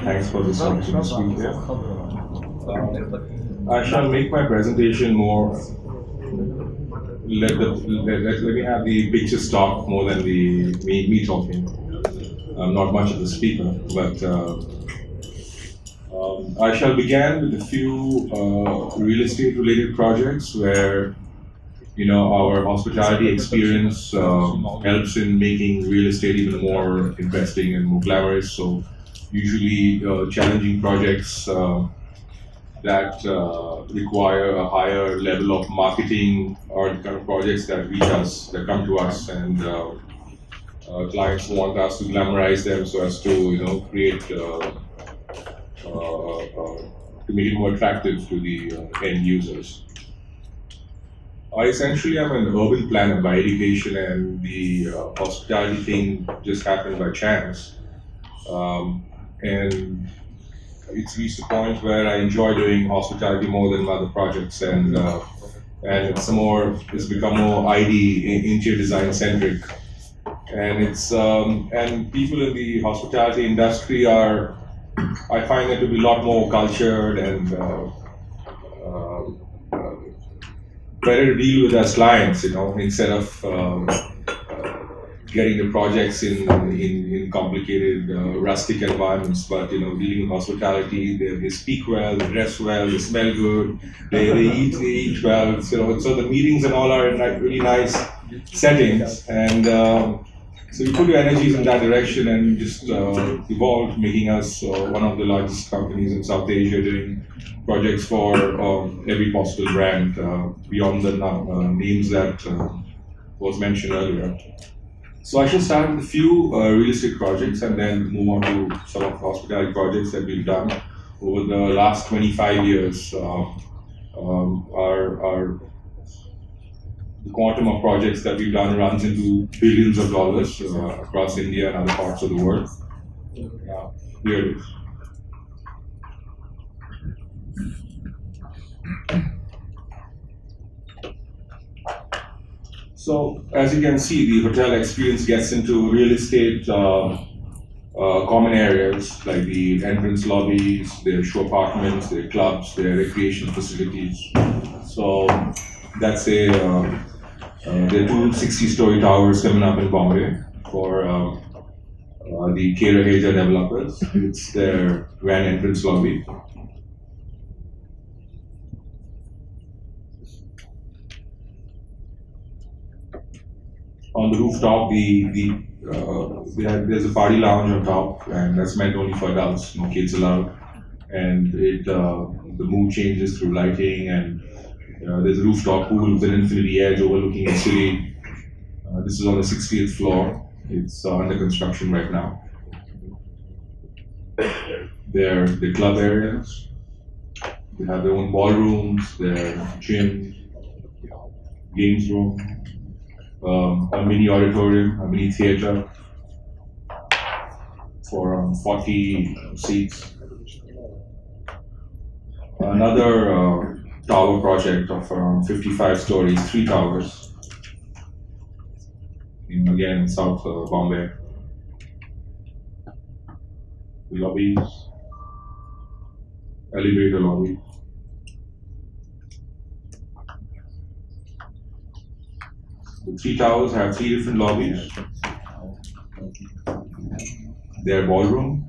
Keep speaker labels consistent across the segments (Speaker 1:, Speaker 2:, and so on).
Speaker 1: Thanks for this opportunity to speak here. I shall make my presentation more. Let me have the pictures talk more than the me talking. I'm not much of a speaker, but I shall begin with a few real estate related projects where our hospitality experience helps in making real estate even more interesting and more glamorous. So usually challenging projects that require a higher level of marketing or the kind of projects that reach us, that come to us, and clients want us to glamorize them so as to create to make it more attractive to the end users. Essentially, I'm an urban planner by education, and the hospitality thing just happened by chance. And it's reached a point where I enjoy doing hospitality more than other projects, and it's become more interior design centric, and and people in the hospitality industry I find them to be a lot more cultured and better to deal with as clients, instead of getting the projects in complicated rustic environments. But dealing with hospitality, they speak well, they dress well, they smell good, they eat well. So the meetings and all are in like really nice settings, and so we put your energies in that direction and just evolved, making us one of the largest companies in South Asia doing projects for every possible brand beyond the names that was mentioned earlier. So I shall start with a few real estate projects and then move on to some of the hospitality projects that we've done over the last 25 years. The quantum of projects that we've done runs into billions of dollars across India and other parts of the world. Here it is. So, as you can see, the hotel experience gets into real estate common areas like the entrance lobbies, their show apartments, their clubs, their recreation facilities. So, that's there are two 60-story towers coming up in Bombay for the K. Raheja developers. It's their grand entrance lobby. On the rooftop, there's a party lounge on top, and that's meant only for adults, no kids allowed. And the mood changes through lighting, and there's a rooftop pool with an infinity edge overlooking the city. This is on the 60th floor. It's under construction right now. They're the club areas. They have their own ballrooms, their gym, games room, a mini auditorium, a mini theater for around 40 seats. Another tower project of around 55 stories, 3 towers, again South Bombay. The lobbies, elevator lobby. The 3 towers have 3 different lobbies. Their ballroom,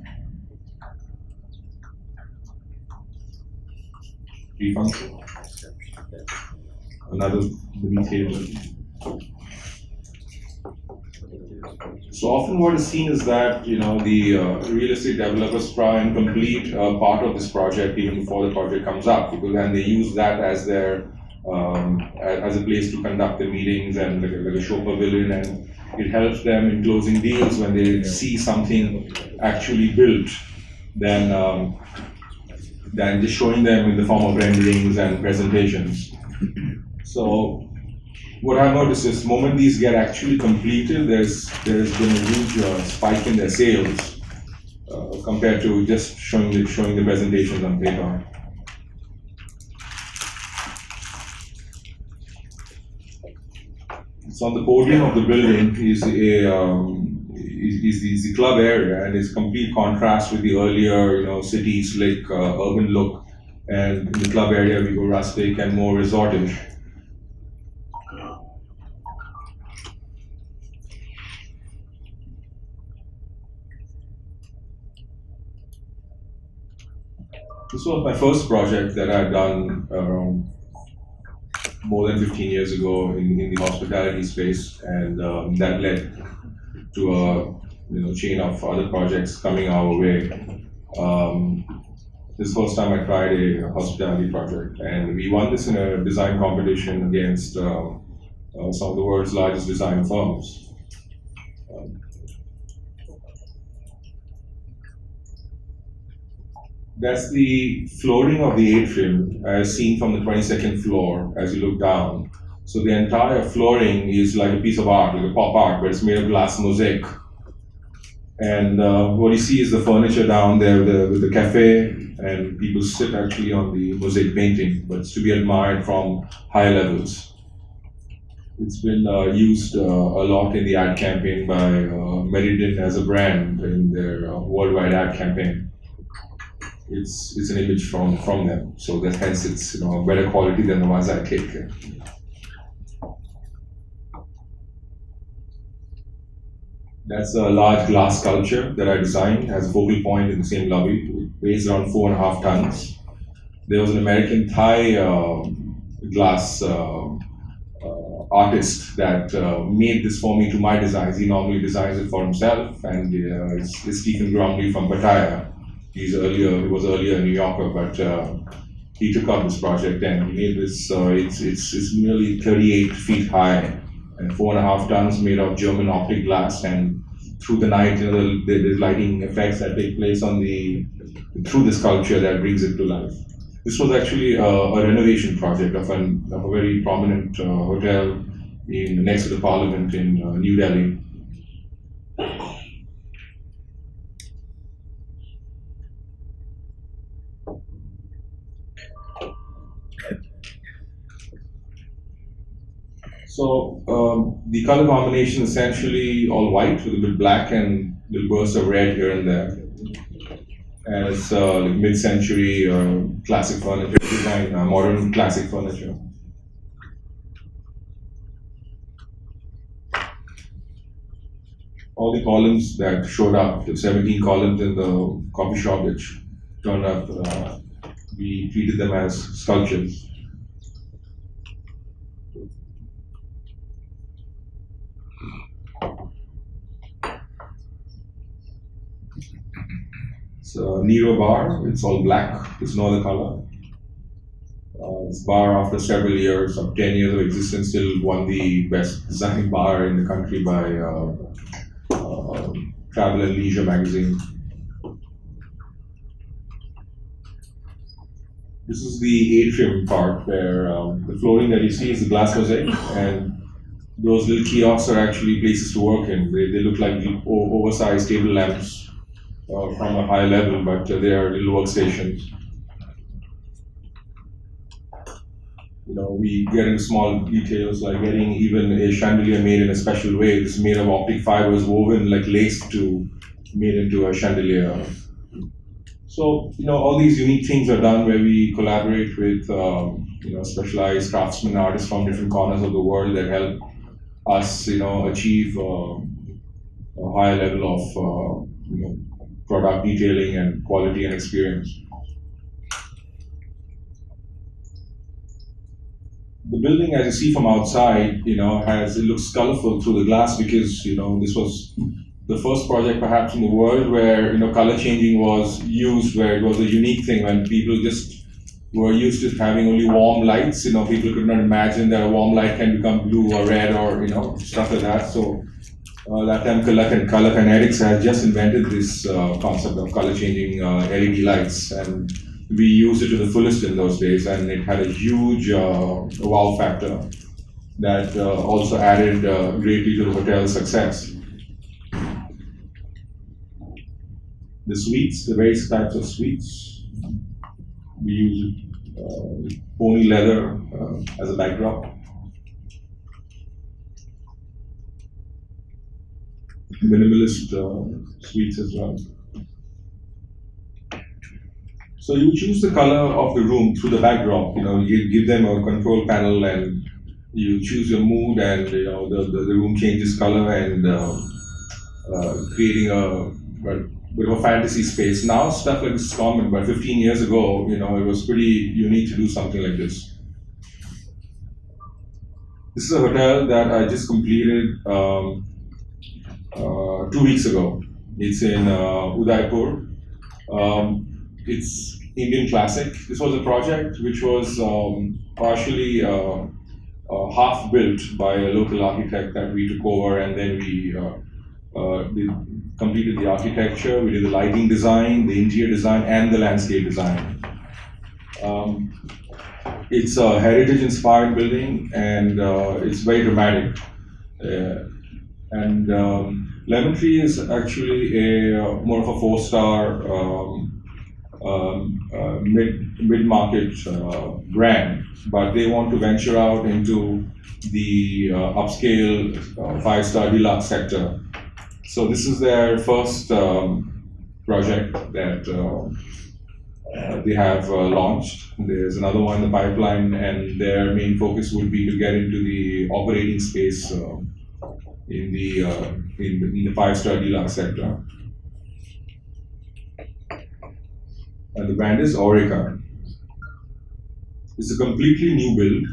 Speaker 1: 3 functions. Another mini theater. So often what is seen is that the real estate developers try and complete part of this project even before the project comes up, because then they use that as their as a place to conduct the meetings and like a show pavilion, and it helps them in closing deals when they see something actually built than just showing them in the form of renderings and presentations. So what I've noticed is the moment these get actually completed, there's been a huge spike in their sales compared to just showing the presentations on paper. So on the podium of the building is is the club area, and it's complete contrast with the earlier, city slick urban look. And in the club area, we go rustic and more resortish. This was my first project that I'd done around more than 15 years ago in the hospitality space, and that led to a chain of other projects coming our way. Um, this is the first time I tried a hospitality project, and we won this in a design competition against some of the world's largest design firms. Um, that's the flooring of the atrium as seen from the 22nd floor as you look down. So the entire flooring is like a piece of art, like a pop art, but it's made of glass mosaic. And what you see is the furniture down there with the cafe, and people sit actually on the mosaic painting, but it's to be admired from high levels. It's been used a lot in the ad campaign by Meridian as a brand in their worldwide ad campaign. It's an image from them, so that hence it's better quality than the ones I take. That's a large glass sculpture that I designed as a focal point in the same lobby. It weighs around 4.5 tons. There was an American Thai glass artist that made this for me to my designs. He normally designs it for himself, and it's Stephen Grumley from Pattaya. He was earlier a New Yorker, but he took up this project and he made this. It's nearly 38 feet high and 4.5 tons, made of German optic glass. And through the night, the lighting effects that take place through the sculpture that brings it to life. This was actually a renovation project of a very prominent hotel next to the Parliament in New Delhi. So the color combination is essentially all white with a bit black and little bursts of red here and there. And it's like mid-century classic furniture design, modern classic furniture. All the columns that showed up, the 17 columns in the coffee shop which turned up, we treated them as sculptures. It's a Nero bar, it's all black, there's no other color. This bar, after several years, of 10 years of existence, still won the best design bar in the country by Travel and Leisure magazine. This is the atrium part where the flooring that you see is the glass mosaic, and those little kiosks are actually places to work in. They look like oversized table lamps from a high level, but they are little workstations. We get into small details like getting even a chandelier made in a special way. It's made of optic fibers woven like lace made into a chandelier. So, all these unique things are done where we collaborate with, specialized craftsmen, artists from different corners of the world that help us, achieve a high level of, product detailing and quality and experience. The building, as you see from outside, it looks colorful through the glass because, this was the first project perhaps in the world where, color changing was used, where it was a unique thing when people just were used to having only warm lights. People could not imagine that a warm light can become blue or red or, stuff like that. So that time Color Kinetics had just invented this concept of color changing LED lights, and we used it to the fullest in those days, and it had a huge wow factor that also added greatly to the hotel's success. The suites, the various types of suites, we use pony leather as a backdrop. minimalist suites as well. So you choose the color of the room through the backdrop. You give them a control panel, and you choose your mood, and the room changes color, and creating a bit of a fantasy space. Now stuff like this is common, but 15 years ago, it was pretty unique to do something like this. This is a hotel that I just completed 2 weeks ago. It's in Udaipur. It's Indian classic. This was a project which was partially half built by a local architect that we took over, and then we completed the architecture. We did the lighting design, the interior design, and the landscape design. Um, it's a heritage-inspired building, and it's very dramatic. And Lemon Tree is actually a more of a four-star mid-market brand, but they want to venture out into the upscale five-star deluxe sector. So this is their first project that they have launched. There's another one in the pipeline, and their main focus would be to get into the operating space in the five-star deluxe sector. And the brand is Orica. It's a completely new build,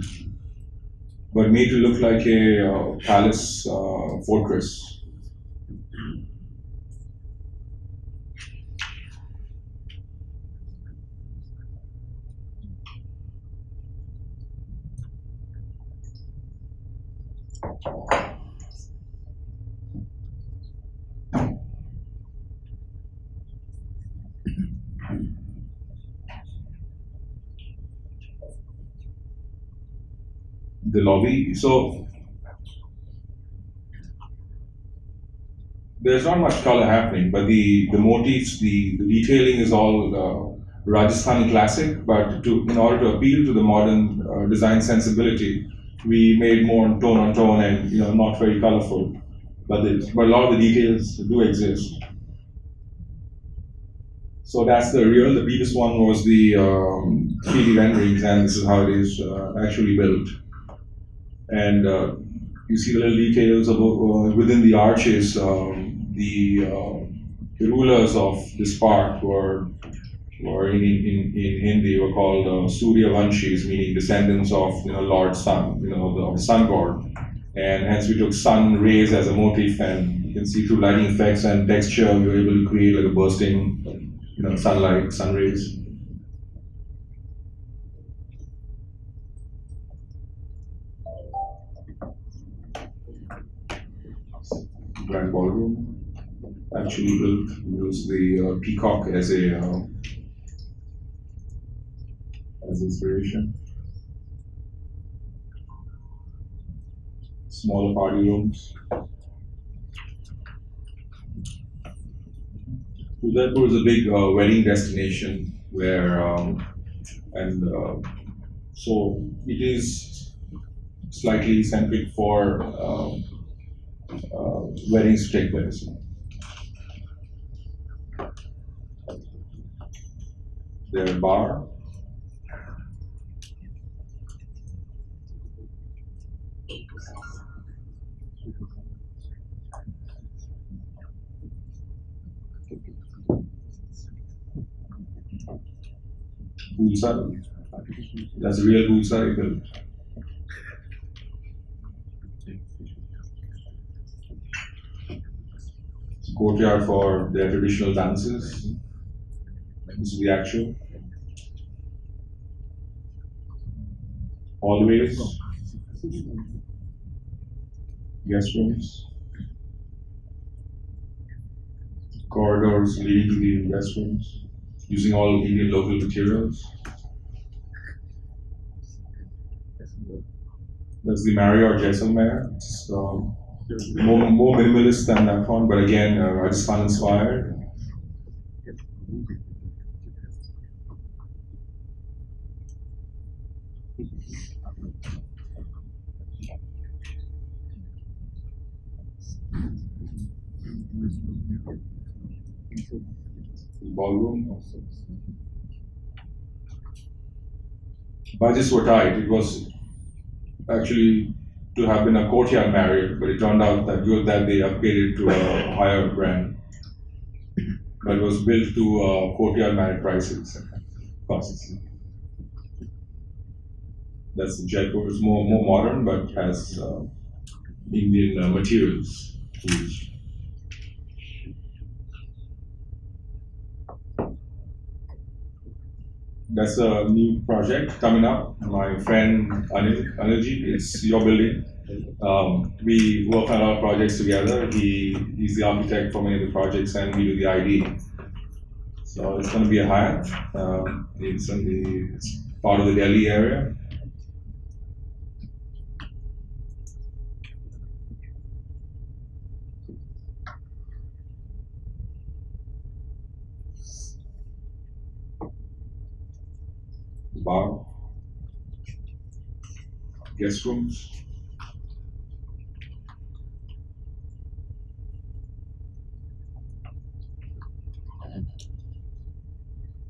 Speaker 1: but made to look like a palace fortress. The lobby. So there's not much color happening, but the motifs, the detailing is all Rajasthani classic. But in order to appeal to the modern design sensibility, we made more tone on tone and not very colorful. But a lot of the details do exist. So that's the real. The previous one was the 3D renderings, and this is how it is actually built. And you see the little details of within the arches. The rulers of this park were in Hindi were called Surya Vanshis, meaning descendants of Lord Sun, the sun god, and hence we took sun rays as a motif, and you can see through lighting effects and texture we were able to create like a bursting sunlight, sun rays. Grand ballroom actually built. We use the peacock as inspiration. Smaller party rooms. Udaipur is a big wedding destination where, and so it is slightly centric for weddings to take place. Their bar. Poolside. That's a real poolside built. Courtyard for their traditional dances. This is the actual. Hallways, guest rooms, corridors leading to the guest rooms, using all Indian local materials. That's the Marriott Jaisalmer. It's more minimalist than that one, but again, Rajasthan inspired. Ballroom. Budgets were tight. It was actually to have been a courtyard Marriott, but it turned out that they upgraded to a higher brand, but it was built to courtyard Marriott prices costs. That's the Jaipur. It's more modern, but has Indian materials used. That's a new project coming up. My friend Anilji, it's your building. We work on a lot of projects together. He's the architect for many of the projects, and we do the ID. So it's going to be a Hyatt. It's part of the Delhi area. Bar, guest rooms.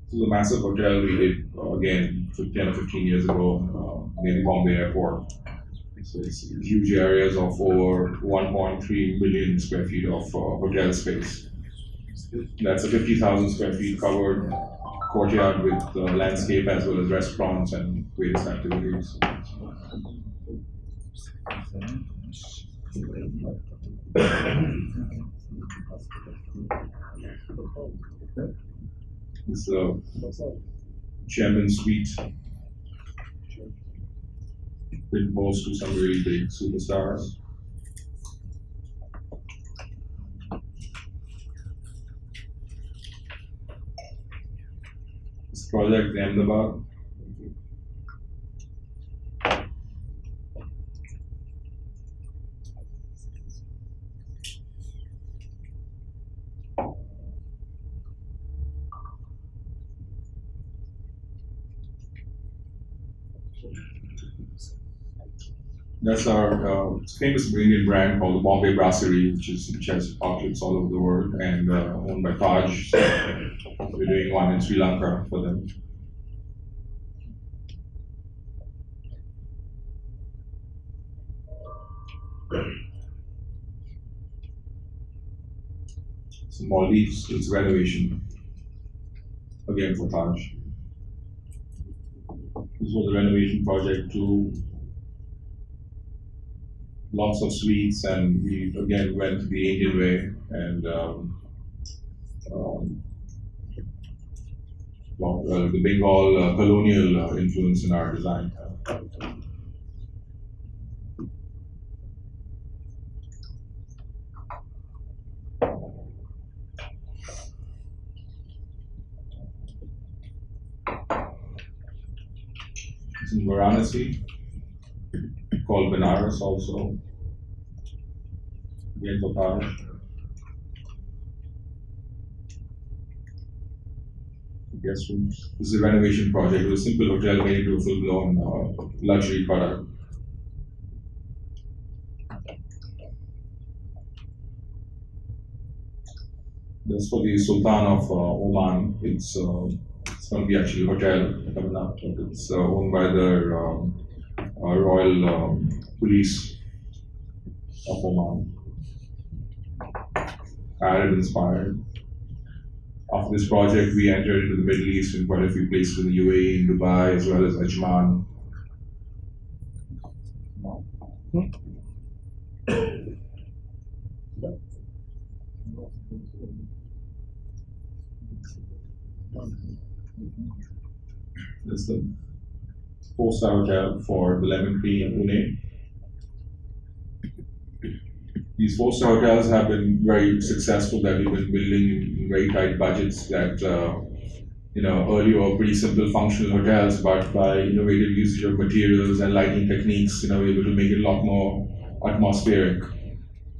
Speaker 1: This is a massive hotel we did again 10 or 15 years ago near the Bombay airport. So it's huge areas of over 1.3 million square feet of hotel space. That's a 50,000 square feet covered courtyard with landscape as well as restaurants and various activities. This chairman suite, been host to some really big superstars. This project Ahmedabad. That's our famous Indian brand called the Bombay Brasserie, which has outlets all over the world and owned by Taj. So we're doing one in Sri Lanka for them. So Maldives, it's renovation again for Taj. This was a renovation project too. Lots of suites, and we again went the Indian way and the Bengal colonial influence in our design. It's in Varanasi, called Benares also. Again for Taj. Guest rooms. This is a renovation project. It was a simple hotel made into a full-blown luxury product. That's for the Sultan of Oman. It's going to be actually a hotel coming up. It's owned by the Royal Police of Oman. Arab inspired. After this project, we entered into the Middle East in quite a few places in the UAE, in Dubai, as well as Ajman. This is the four-star hotel for the Lemon Tree in Pune. These four-star hotels have been very successful that we've been building in very tight budgets that earlier were pretty simple functional hotels, but by innovative usage of materials and lighting techniques, we're able to make it a lot more atmospheric.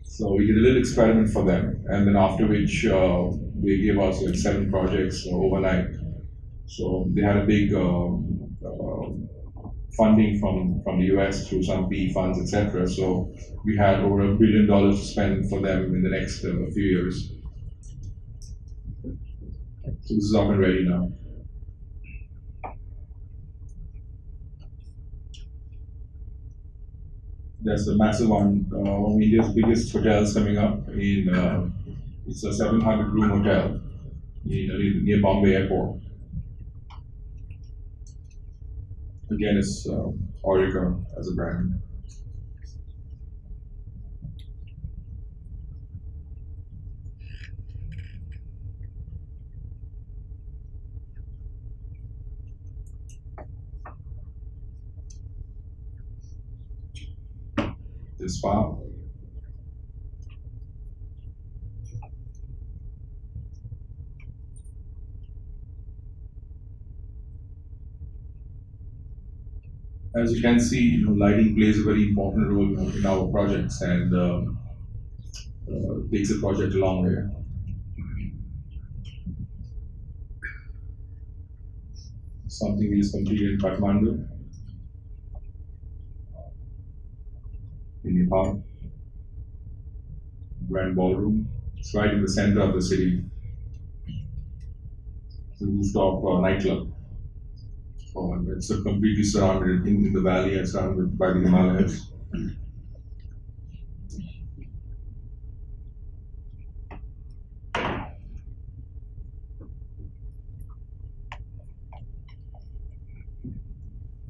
Speaker 1: So we did a little experiment for them, and then after which they gave us like 7 projects overnight. So they had a big funding from the US through some PE funds, etc. So we had over $1 billion to spend for them in the next few years. So this is up and ready now. There's a massive one of India's biggest hotels coming up in. It's a 700 room hotel near Bombay Airport. Again, it's Orica as a brand. This far. As you can see, lighting plays a very important role in our projects and takes the project a long way. Something we just completed in Kathmandu, in Nepal, Grand Ballroom. It's right in the center of the city. It's a rooftop nightclub. It's completely surrounded in the valley and surrounded by the Himalayas.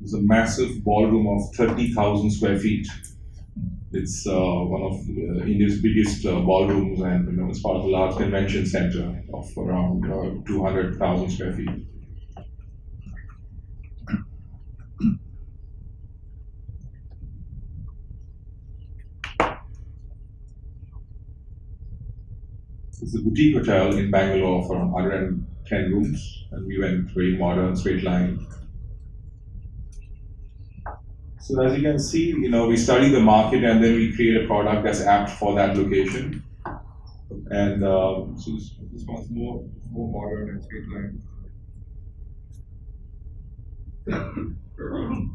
Speaker 1: It's a massive ballroom of 30,000 square feet. It's one of India's biggest ballrooms, and it's part of a large convention center of around 200,000 square feet. It's a boutique hotel in Bangalore for 110 rooms, and we went very modern, straight line. So as you can see, we study the market and then we create a product that's apt for that location. And so this one's more modern and straight line.